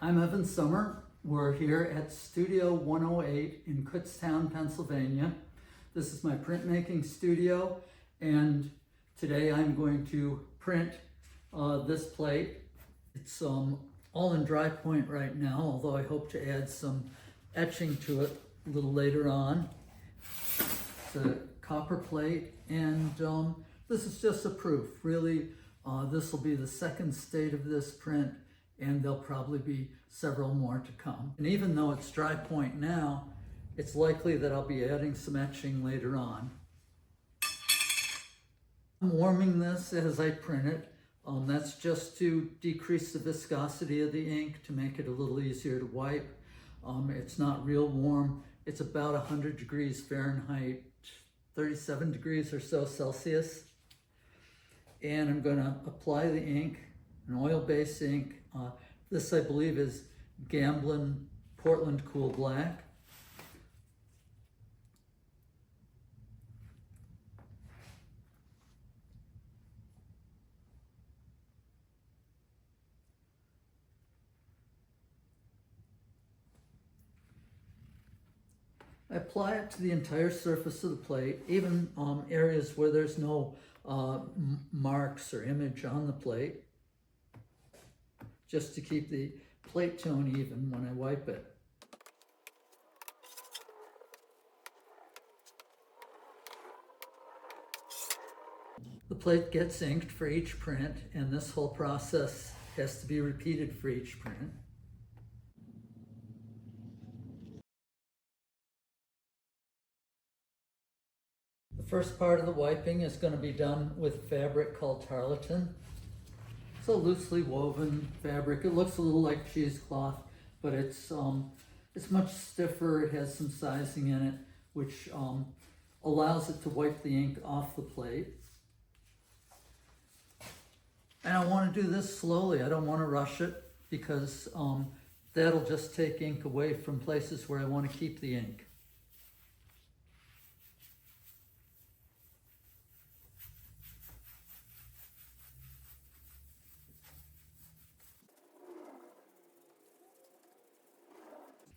I'm Evan Sommer. We're here at Studio 108 in Kutztown, Pennsylvania. This is my printmaking studio, and today I'm going to print this plate. It's all in dry point right now, although I hope to add some etching to it a little later on. It's a copper plate, and this is just a proof. Really, this will be the second state of this print, and there'll probably be several more to come. And even though it's dry point now, it's likely that I'll be adding some etching later on. I'm warming this as I print it. That's just to decrease the viscosity of the ink, to make it a little easier to wipe. It's not real warm. It's about 100 degrees Fahrenheit, 37 degrees or so Celsius. And I'm going to apply the ink, an oil-based ink. This, I believe, is Gamblin Portland Cool Black. I apply it to the entire surface of the plate, even areas where there's no marks or image on the plate, just to keep the plate tone even when I wipe it. The plate gets inked for each print, and this whole process has to be repeated for each print. The first part of the wiping is going to be done with fabric called tarlatan. It's a loosely woven fabric. It looks a little like cheesecloth, but it's much stiffer. It has some sizing in it, which allows it to wipe the ink off the plate. And I want to do this slowly. I don't want to rush it, because that'll just take ink away from places where I want to keep the ink.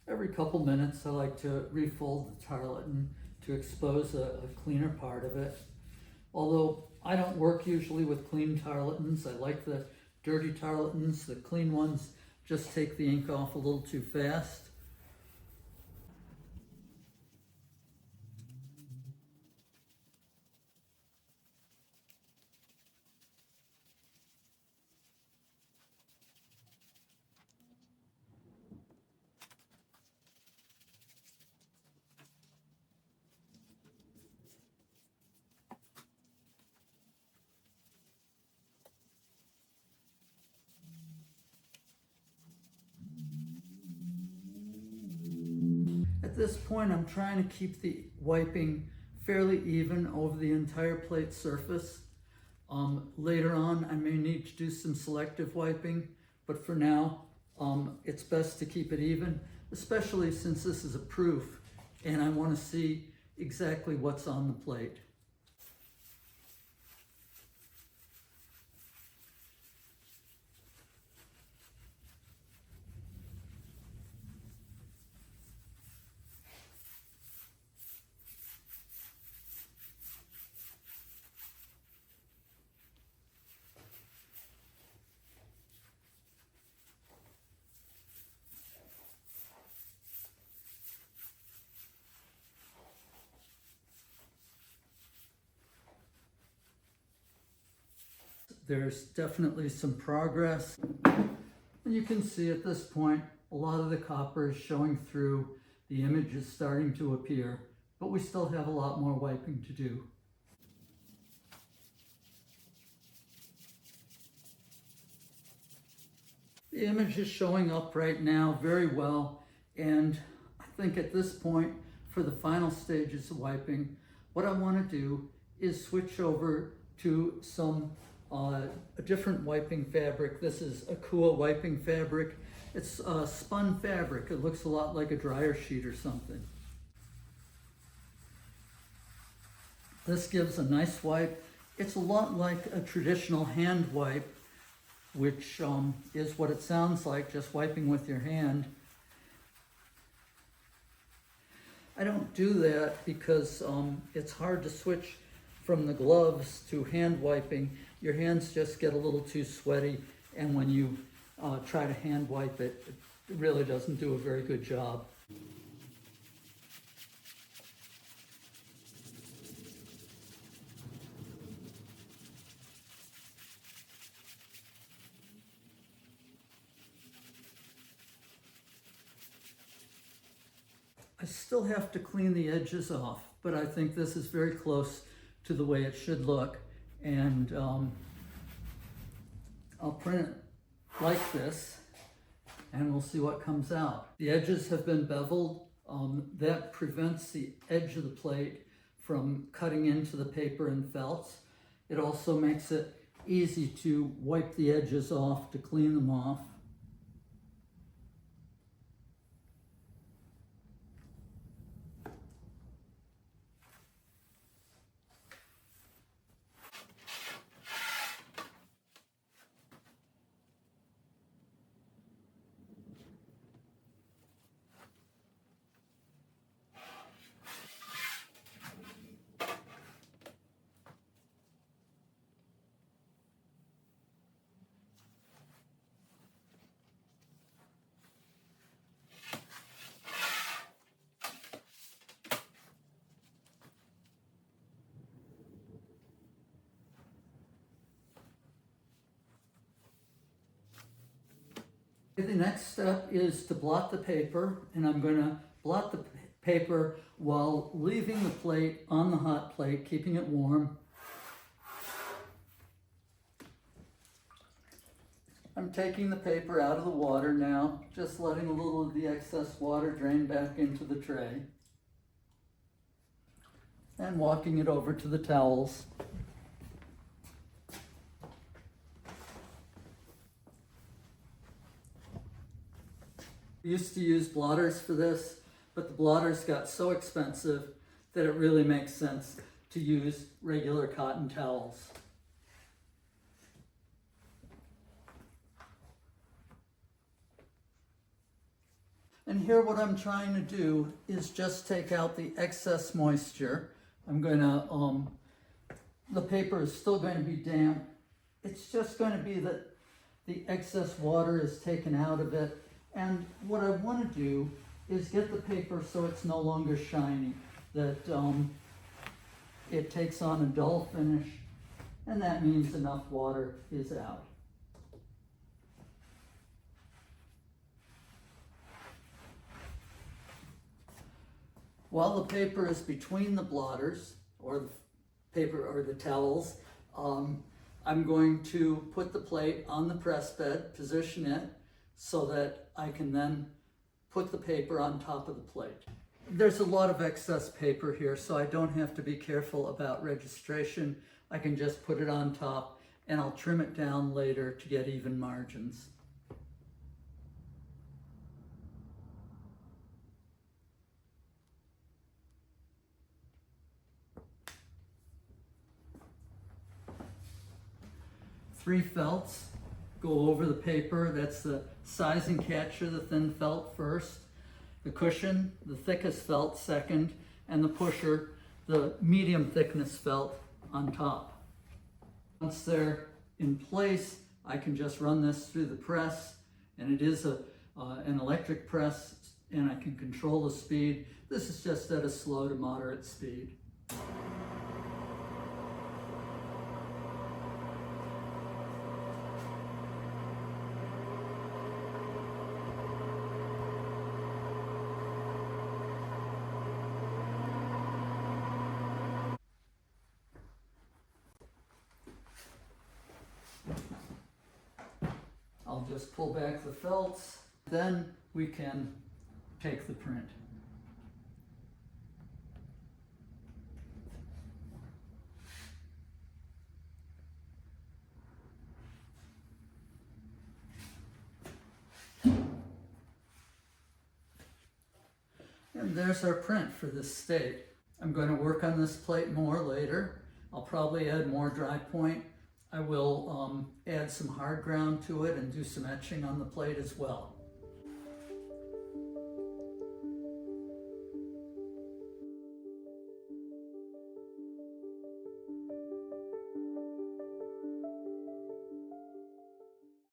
Every couple minutes, I like to refold the tarlatan to expose a cleaner part of it. Although I don't work usually with clean tarlatans. I like the dirty tarlatans. The clean ones just take the ink off a little too fast. At this point, I'm trying to keep the wiping fairly even over the entire plate surface. Later on, I may need to do some selective wiping, but for now, it's best to keep it even, especially since this is a proof and I want to see exactly what's on the plate. There's definitely some progress. And you can see at this point, a lot of the copper is showing through. The image is starting to appear, but we still have a lot more wiping to do. The image is showing up right now very well, and I think at this point, for the final stages of wiping, what I want to do is switch over to a different wiping fabric. This is a cool wiping fabric. It's spun fabric. It looks a lot like a dryer sheet or something. This gives a nice wipe. It's a lot like a traditional hand wipe, which is what it sounds like, just wiping with your hand. I don't do that because it's hard to switch from the gloves to hand wiping. Your hands just get a little too sweaty, and when you try to hand wipe it, it really doesn't do a very good job. I still have to clean the edges off, but I think this is very close to the way it should look, and I'll print it like this and we'll see what comes out. The edges have been beveled. That prevents the edge of the plate from cutting into the paper and felts. It also makes it easy to wipe the edges off, to clean them off. The next step is to blot the paper, and I'm going to blot the paper while leaving the plate on the hot plate, keeping it warm. I'm taking the paper out of the water now, just letting a little of the excess water drain back into the tray, and walking it over to the towels. I used to use blotters for this, but the blotters got so expensive that it really makes sense to use regular cotton towels. And here what I'm trying to do is just take out the excess moisture. I'm going to, the paper is still going to be damp. It's just going to be that the excess water is taken out of it. And what I want to do is get the paper so it's no longer shiny, that it takes on a dull finish, and that means enough water is out. While the paper is between the blotters, or the paper or the towels, I'm going to put the plate on the press bed, position it, so that I can then put the paper on top of the plate. There's a lot of excess paper here, so I don't have to be careful about registration. I can just put it on top, and I'll trim it down later to get even margins. Three felts go over the paper. That's the sizing catcher, the thin felt first, the cushion, the thickest felt second, and the pusher, the medium thickness felt on top. Once they're in place, I can just run this through the press, and it is an electric press, and I can control the speed. This is just at a slow to moderate speed. I'll just pull back the felts, then we can take the print. And there's our print for this state. I'm going to work on this plate more later. I'll probably add more dry point I will add some hard ground to it and do some etching on the plate as well.